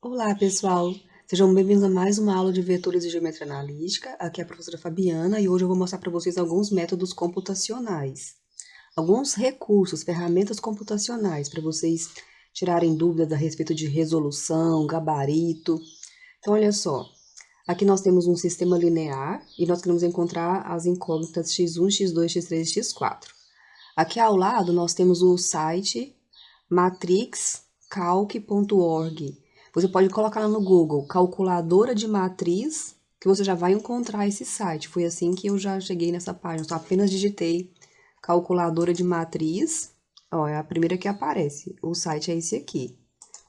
Olá, pessoal! Sejam bem-vindos a mais uma aula de vetores e geometria analítica. Aqui é a professora Fabiana e hoje eu vou mostrar para vocês alguns métodos computacionais. Alguns recursos, ferramentas computacionais para vocês tirarem dúvidas a respeito de resolução, gabarito. Então, olha só. Aqui nós temos um sistema linear e nós queremos encontrar as incógnitas x1, x2, x3 e x4. Aqui ao lado nós temos o site matrixcalc.org. Você pode colocar lá no Google, calculadora de matriz, que você já vai encontrar esse site. Foi assim que eu já cheguei nessa página. Eu só apenas digitei calculadora de matriz. Ó, é a primeira que aparece. O site é esse aqui.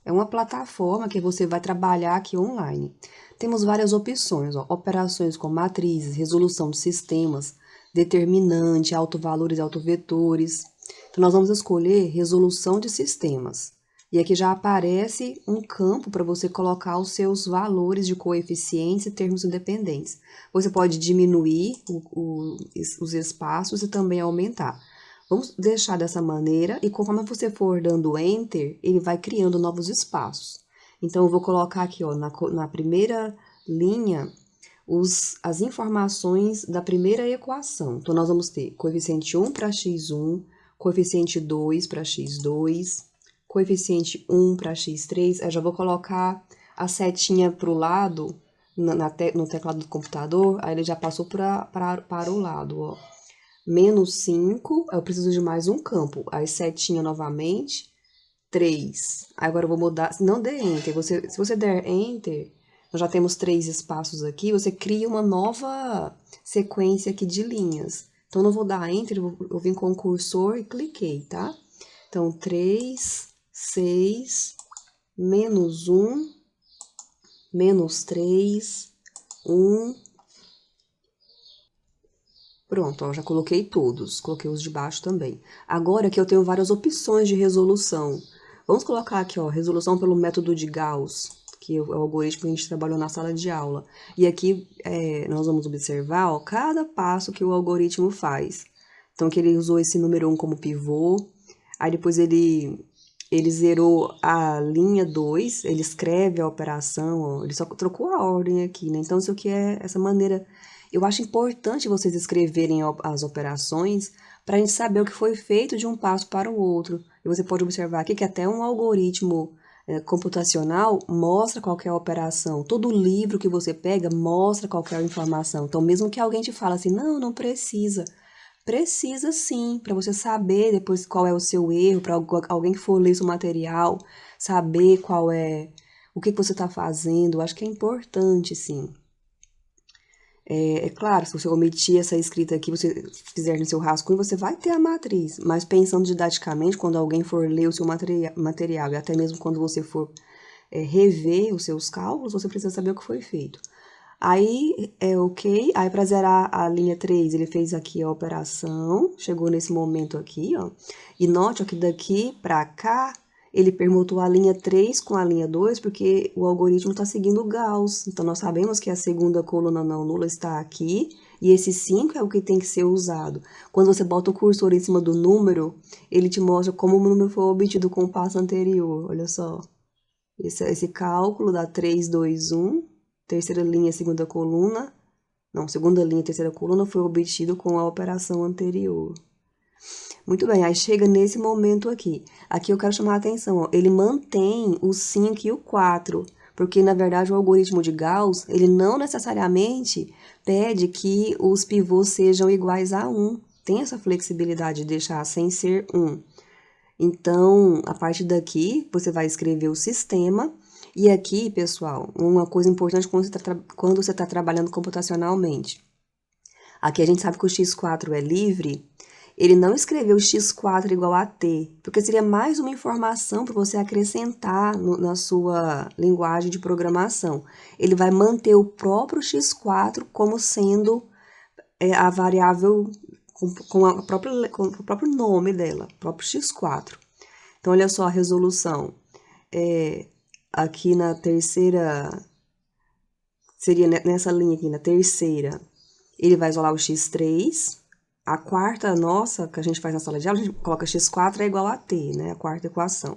É uma plataforma que você vai trabalhar aqui online. Temos várias opções, ó, operações com matrizes, resolução de sistemas, determinante, autovalores e autovetores. Então, nós vamos escolher resolução de sistemas. E aqui já aparece um campo para você colocar os seus valores de coeficientes e termos independentes. Você pode diminuir os espaços e também aumentar. Vamos deixar dessa maneira e conforme você for dando Enter, ele vai criando novos espaços. Então, eu vou colocar aqui, ó, na primeira linha, as informações da primeira equação. Então, nós vamos ter coeficiente 1 para x1, coeficiente 2 para x2, coeficiente 1 para x3. Eu já vou colocar a setinha para o lado, no teclado do computador, aí ele já passou para o lado, ó. Menos 5, eu preciso de mais um campo. Aí setinha novamente, 3. Agora eu vou mudar, não dê Enter. Se você der Enter, nós já temos 3 espaços aqui, você cria uma nova sequência aqui de linhas. Então, eu não vou dar Enter, eu vim com o cursor e cliquei, tá? Então, 3, 6, menos 1, menos 3, 1. Pronto, ó, já coloquei todos, coloquei os de baixo também. Agora aqui eu tenho várias opções de resolução. Vamos colocar aqui, ó, resolução pelo método de Gauss, que é o algoritmo que a gente trabalhou na sala de aula. E aqui nós vamos observar, ó, cada passo que o algoritmo faz. Então, que ele usou esse número 1 como pivô, aí depois ele zerou a linha 2, ele escreve a operação, ó, ele só trocou a ordem aqui, né? Então, isso aqui é essa maneira. Eu acho importante vocês escreverem as operações para a gente saber o que foi feito de um passo para o outro. E você pode observar aqui que até um algoritmo computacional mostra qual é a operação. Todo livro que você pega mostra qual é a informação. Então, mesmo que alguém te fale assim, não, não precisa. Precisa sim, para você saber depois qual é o seu erro, para alguém que for ler seu material, saber qual é, o que você está fazendo. Eu acho que é importante, sim. É claro, se você omitir essa escrita aqui, você fizer no seu rascunho, você vai ter a matriz. Mas pensando didaticamente, quando alguém for ler o seu material e até mesmo quando você for rever os seus cálculos, você precisa saber o que foi feito. Aí é ok, aí para zerar a linha 3, ele fez aqui a operação, chegou nesse momento aqui, ó. E note ó, que daqui para cá, ele permutou a linha 3 com a linha 2, porque o algoritmo está seguindo o Gauss. Então, nós sabemos que a segunda coluna não nula está aqui, e esse 5 é o que tem que ser usado. Quando você bota o cursor em cima do número, ele te mostra como o número foi obtido com o passo anterior, olha só. Esse cálculo dá 3, 2, 1, terceira linha, segunda coluna, não, segunda linha, terceira coluna foi obtido com a operação anterior. Muito bem, aí chega nesse momento aqui. Aqui eu quero chamar a atenção, ó, ele mantém o 5 e o 4, porque na verdade o algoritmo de Gauss, ele não necessariamente pede que os pivôs sejam iguais a 1. Tem essa flexibilidade de deixar sem ser 1. Então, a partir daqui, você vai escrever o sistema. E aqui, pessoal, uma coisa importante quando você está trabalhando computacionalmente. Aqui a gente sabe que o x4 é livre. Ele não escreveu x4 igual a t, porque seria mais uma informação para você acrescentar na sua linguagem de programação. Ele vai manter o próprio x4 como sendo a variável com o próprio nome dela, próprio x4. Então, olha só a resolução. Aqui na terceira, seria nessa linha aqui, na terceira, ele vai isolar o x3. A quarta nossa, que a gente faz na sala de aula, a gente coloca x4 é igual a t, né? A quarta equação.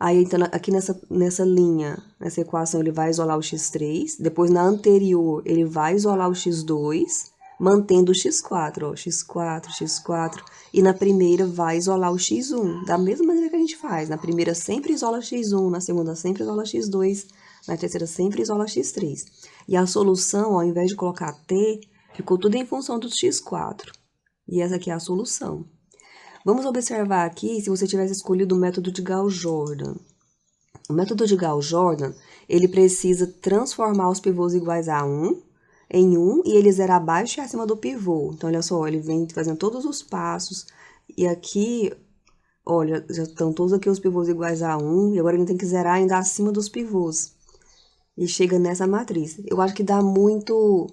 Aí, então, aqui nessa linha, nessa equação, ele vai isolar o x3. Depois, na anterior, ele vai isolar o x2, mantendo o x4, ó, x4, x4. E na primeira, vai isolar o x1, da mesma maneira que a gente faz. Na primeira, sempre isola x1, na segunda, sempre isola x2, na terceira, sempre isola x3. E a solução, ó, ao invés de colocar t, ficou tudo em função do x4. E essa aqui é a solução. Vamos observar aqui se você tivesse escolhido o método de Gauss-Jordan. O método de Gauss-Jordan, ele precisa transformar os pivôs iguais a 1 em 1 e ele zera abaixo e acima do pivô. Então, olha só, ele vem fazendo todos os passos. E aqui, olha, já estão todos aqui os pivôs iguais a 1 e agora ele tem que zerar ainda acima dos pivôs. E chega nessa matriz. Eu acho que dá muito...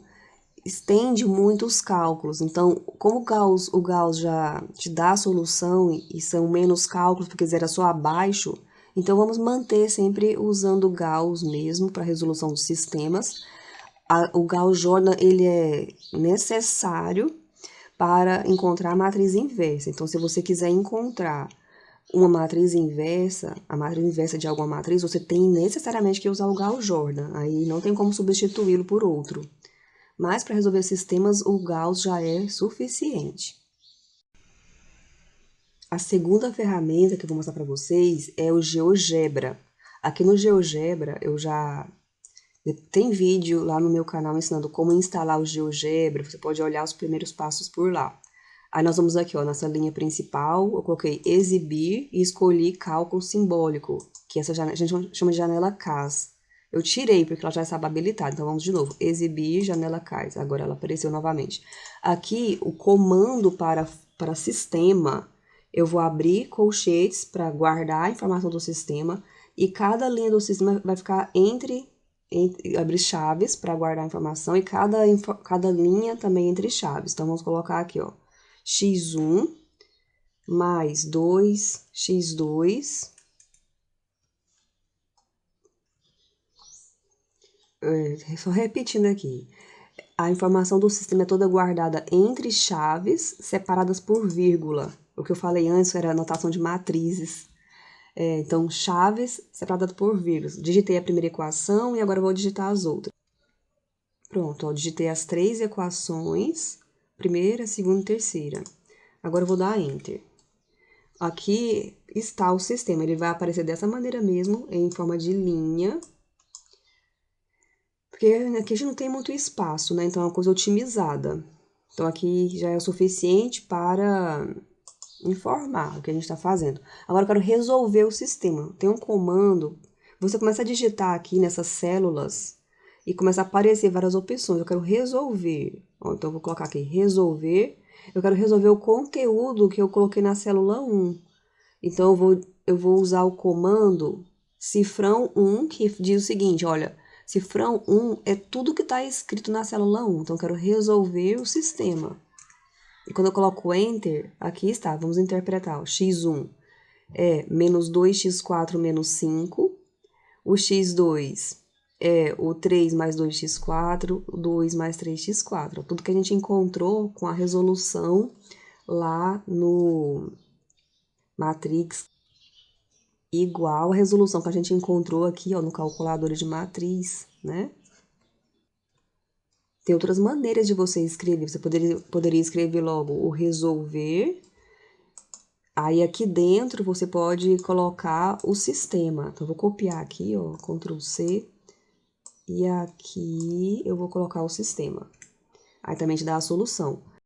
estende muito os cálculos. Então, como o Gauss já te dá a solução e são menos cálculos, porque zera só abaixo, então vamos manter sempre usando o Gauss mesmo para resolução de sistemas. O Gauss-Jordan, ele é necessário para encontrar a matriz inversa. Então, se você quiser encontrar uma matriz inversa, a matriz inversa de alguma matriz, você tem necessariamente que usar o Gauss-Jordan. Aí não tem como substituí-lo por outro. Mas para resolver sistemas, o Gauss já é suficiente. A segunda ferramenta que eu vou mostrar para vocês é o GeoGebra. Aqui no GeoGebra, tem vídeo lá no meu canal ensinando como instalar o GeoGebra, você pode olhar os primeiros passos por lá. Aí nós vamos aqui, ó, nessa linha principal, eu coloquei exibir e escolhi cálculo simbólico, que essa a gente chama de janela CAS. Eu tirei, porque ela já estava habilitada. Então, vamos de novo. Exibir, janela CAS. Agora ela apareceu novamente. Aqui, o comando para sistema, eu vou abrir colchetes para guardar a informação do sistema. E cada linha do sistema vai ficar abrir chaves para guardar a informação. E cada linha também entre chaves. Então, vamos colocar aqui, ó. x1 mais 2x2... só repetindo aqui, a informação do sistema é toda guardada entre chaves separadas por vírgula. O que eu falei antes era a notação de matrizes. Então, chaves separadas por vírgulas. Digitei a primeira equação e agora eu vou digitar as outras. Pronto, ó, digitei as 3 equações, primeira, segunda e terceira. Agora eu vou dar Enter. Aqui está o sistema, ele vai aparecer dessa maneira mesmo, em forma de linha. Porque aqui a gente não tem muito espaço, né? Então é uma coisa otimizada. Então aqui já é o suficiente para informar o que a gente está fazendo. Agora eu quero resolver o sistema. Tem um comando, você começa a digitar aqui nessas células e começa a aparecer várias opções. Eu quero resolver. Ó, então eu vou colocar aqui resolver. Eu quero resolver o conteúdo que eu coloquei na célula 1. Então eu vou usar o comando cifrão 1, que diz o seguinte, olha, cifrão 1 é tudo que está escrito na célula 1. Então, eu quero resolver o sistema. E quando eu coloco Enter, aqui está, vamos interpretar. Ó, x1 é menos 2x4 menos 5. O x2 é o 3 mais 2x4, o 2 mais 3x4. Ó, tudo que a gente encontrou com a resolução lá no matrix igual a resolução que a gente encontrou aqui, ó, no calculador de matriz, né? Tem outras maneiras de você escrever. Você poderia escrever logo o resolver. Aí, aqui dentro, você pode colocar o sistema. Então, eu vou copiar aqui, ó, Ctrl C. E aqui eu vou colocar o sistema. Aí, também te dá a solução.